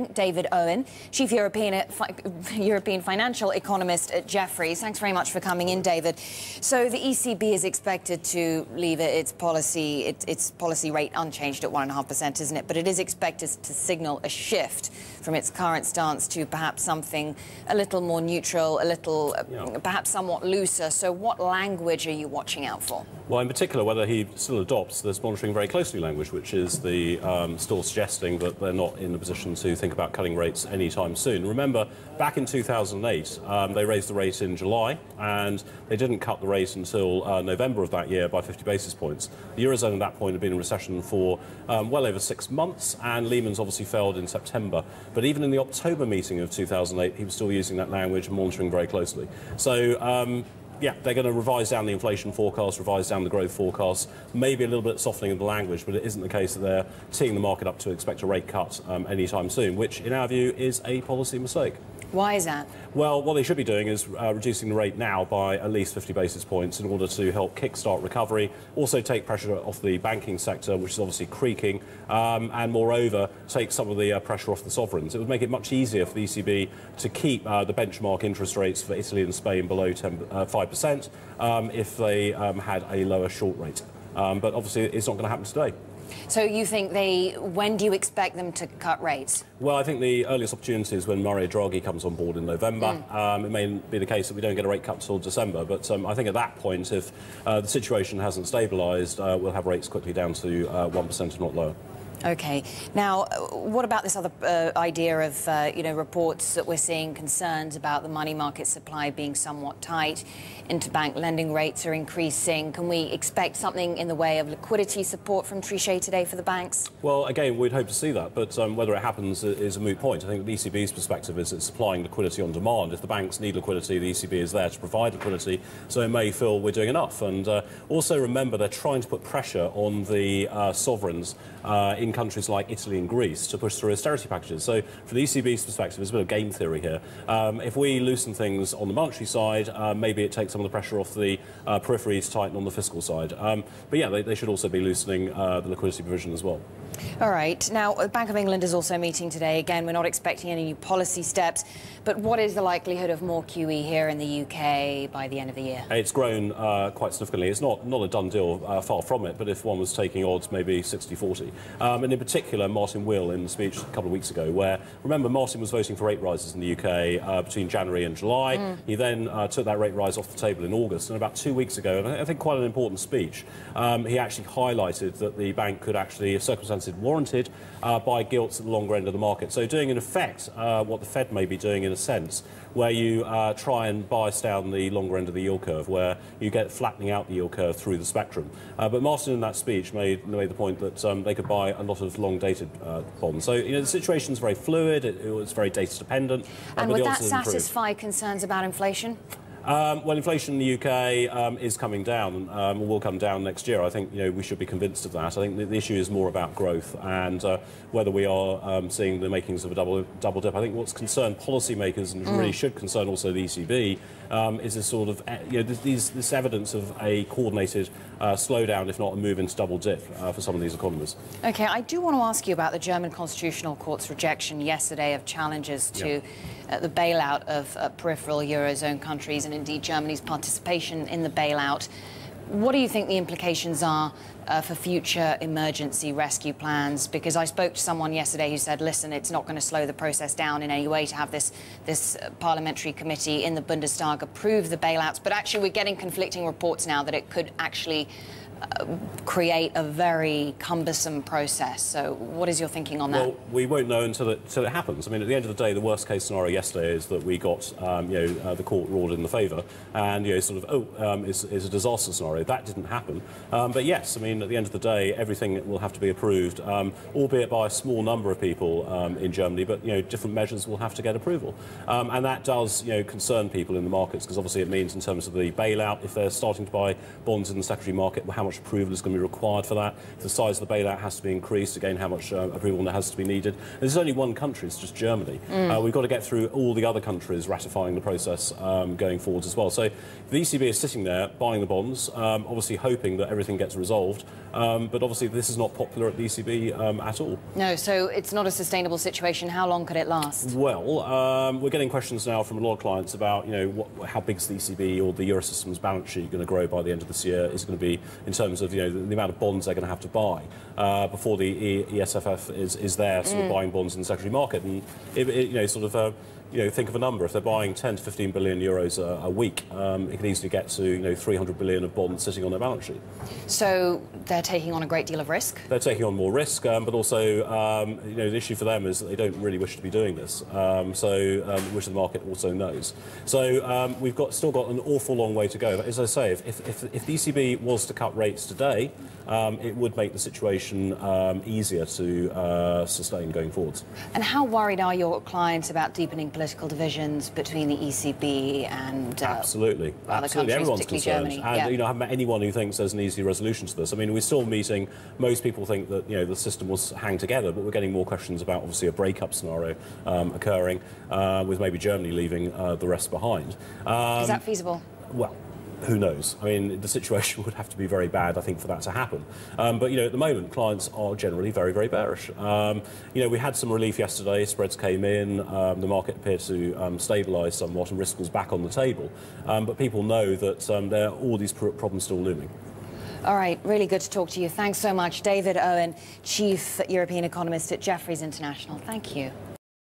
David Owen, Chief European Financial Economist at Jefferies. Thanks very much for coming in, David. So the ECB is expected to leave its policy rate unchanged at 1.5%, isn't it? But it is expected to signal a shift from its current stance to perhaps something a little more neutral, perhaps somewhat looser. So what language are you watching out for? Well, in particular, whether he still adopts this monitoring very closely language, which is the still suggesting that they're not in a position to think about cutting rates anytime soon. Remember, back in 2008, they raised the rate in July, and they didn't cut the rate until November of that year by 50 basis points. The Eurozone at that point had been in recession for well over 6 months, and Lehman's obviously failed in September. But even in the October meeting of 2008, he was still using that language, monitoring very closely. So, yeah, they're going to revise down the inflation forecast, revise down the growth forecast, maybe a little bit softening of the language, but it isn't the case that they're teeing the market up to expect a rate cut anytime soon, which, in our view, is a policy mistake. Why is that? Well, what they should be doing is reducing the rate now by at least 50 basis points in order to help kickstart recovery, also take pressure off the banking sector, which is obviously creaking, and moreover, take some of the pressure off the sovereigns. It would make it much easier for the ECB to keep the benchmark interest rates for Italy and Spain below 5% if they had a lower short rate. But obviously, it's not going to happen today. So you think when do you expect them to cut rates? Well, I think the earliest opportunity is when Mario Draghi comes on board in November. It may be the case that we don't get a rate cut until December, but I think at that point, if the situation hasn't stabilised, we'll have rates quickly down to 1% and not lower. OK. Now, what about this other idea of, reports that we're seeing concerns about the money market supply being somewhat tight, interbank lending rates are increasing. Can we expect something in the way of liquidity support from Trichet today for the banks? Well, again, we'd hope to see that, but whether it happens is a moot point. I think the ECB's perspective is it's supplying liquidity on demand. If the banks need liquidity, the ECB is there to provide liquidity, so it may feel we're doing enough. And also remember, they're trying to put pressure on the sovereigns in countries like Italy and Greece to push through austerity packages. So from the ECB's perspective, there's a bit of game theory here. If we loosen things on the monetary side, maybe it takes some of the pressure off the periphery to tighten on the fiscal side. But yeah, they should also be loosening the liquidity provision as well. All right. Now, the Bank of England is also meeting today. Again, we're not expecting any new policy steps. But what is the likelihood of more QE here in the UK by the end of the year? It's grown quite significantly. It's not a done deal, far from it. But if one was taking odds, maybe 60-40. And in particular, Martin Will in the speech a couple of weeks ago, where, remember, Martin was voting for rate rises in the UK between January and July. He then took that rate rise off the table in August. And about 2 weeks ago, and I think quite an important speech, he actually highlighted that the bank could actually, if circumstances warranted, buy gilts at the longer end of the market. So doing, in effect, what the Fed may be doing in a sense, where you try and bias down the longer end of the yield curve, where you get flattening out the yield curve through the spectrum. But Martin, in that speech, made the point that they could buy a lot of long-dated bonds. So, the situation's very fluid, it was very data-dependent. And would that satisfy concerns about inflation? Well, inflation in the UK is coming down, and will come down next year. I think we should be convinced of that. I think the issue is more about growth and whether we are seeing the makings of a double dip. I think what's concerned policymakers, and really should concern also the ECB, is this sort of this evidence of a coordinated slowdown, if not a move into double dip for some of these economies. OK, I do want to ask you about the German Constitutional Court's rejection yesterday of challenges to the bailout of peripheral Eurozone countries, and indeed Germany's participation in the bailout. What do you think the implications are for future emergency rescue plans? Because I spoke to someone yesterday who said, listen, it's not going to slow the process down in any way to have this parliamentary committee in the Bundestag approve the bailouts. But actually, we're getting conflicting reports now that it could actually create a very cumbersome process. So what is your thinking on that? Well, we won't know until it happens. I mean, at the end of the day, the worst-case scenario yesterday is that we got, the court ruled in the favour, and it's a disaster scenario. That didn't happen. But yes, I mean, at the end of the day, everything will have to be approved, albeit by a small number of people in Germany. But different measures will have to get approval, and that does concern people in the markets, because obviously it means in terms of the bailout, if they're starting to buy bonds in the secondary market, how much much approval is going to be required for that. If the size of the bailout has to be increased, again, how much approval has to be needed. And there's only one country, it's just Germany. We've got to get through all the other countries ratifying the process going forwards as well. So the ECB is sitting there buying the bonds, obviously hoping that everything gets resolved. But obviously this is not popular at the ECB at all. No, so it's not a sustainable situation. How long could it last? Well, we're getting questions now from a lot of clients about, how big is the ECB or the Eurosystem's balance sheet going to grow by the end of this year? Is it going to be in terms of, the amount of bonds they're going to have to buy before the ESFF is there sort of buying bonds in the secondary market? And, think of a number. If they're buying 10 to 15 billion euros a week, it can easily get to 300 billion of bonds sitting on their balance sheet. So they're taking on a great deal of risk? They're taking on more risk, but also, the issue for them is that they don't really wish to be doing this, which the market also knows. So we've still got an awful long way to go. As I say, if the ECB was to cut rates today, it would make the situation easier to sustain going forwards. And how worried are your clients about deepening political divisions between the ECB and Absolutely. other countries, Everyone's particularly concerned. Germany? And I haven't met anyone who thinks there's an easy resolution to this. I mean, we're still meeting. Most people think that the system will hang together, but we're getting more questions about obviously a breakup scenario occurring, with maybe Germany leaving the rest behind. Is that feasible? Well, who knows? I mean, the situation would have to be very bad, I think, for that to happen. But, at the moment, clients are generally very, very bearish. We had some relief yesterday. Spreads came in. The market appeared to stabilise somewhat and risk was back on the table. But people know that there are all these problems still looming. All right, really good to talk to you. Thanks so much. David Owen, Chief European Economist at Jefferies International. Thank you.